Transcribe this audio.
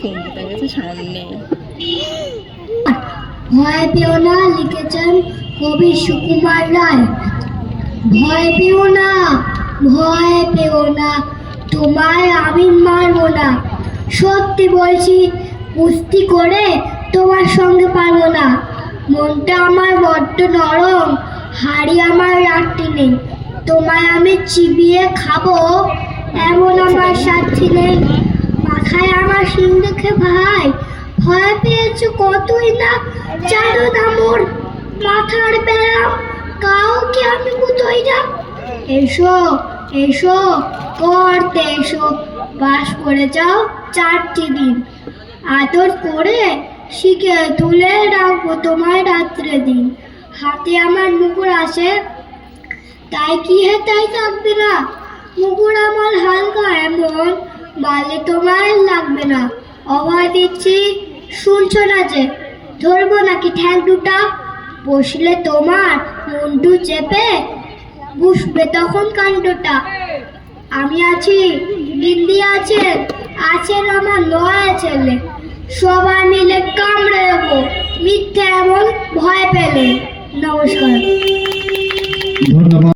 সঙ্গীতা গেছে সামনে। ভয় পেও না লিখেছেন কবি সুকুমার রায়। ভয় পেও না, ভয় পেও না, তোমায় আমি মারবো না। সত্যি বলছি, কুস্তি করে তোমার সঙ্গে পারবো না। মনটা আমার বড্ড নরম, হাড়ি আমার রাখতে নেই। তোমায় আমি চিবিয়ে খাবো এমন আমার সাথী নেই। মাথায় আমার সিং দেখে ভাই ভয় পেয়েছো কতই না, জানো না মোর মাথার ব্যায়াম, কাউকে আমি বুঝই না। এসো এসো করতে এসো, বাস করে যাও 4টি দিন। আদর করে শিখে তুলে রাখবো তোমায় রাত্রে দিন। হাতে আমার মুকুর আছে, তাই কি তাই থাকবে না। মুকুর আমার হালকা এমন, বালে তোমায় লাগবে না। অভয় দিচ্ছি শুনছো না যে, ধরবো নাকি ঠ্যাং দুটা, বসলে তোমার মুন্ডু চেপে বুঝবে তখন কাণ্ডটা। আমি আছি, দিল্লি আছেন, আছেন আমার নয় ছেলে, সবাই মিলে কামড়ে দেবো মিথ্যে এমন ভয় পেলে। নমস্কার। ধন্যবাদ।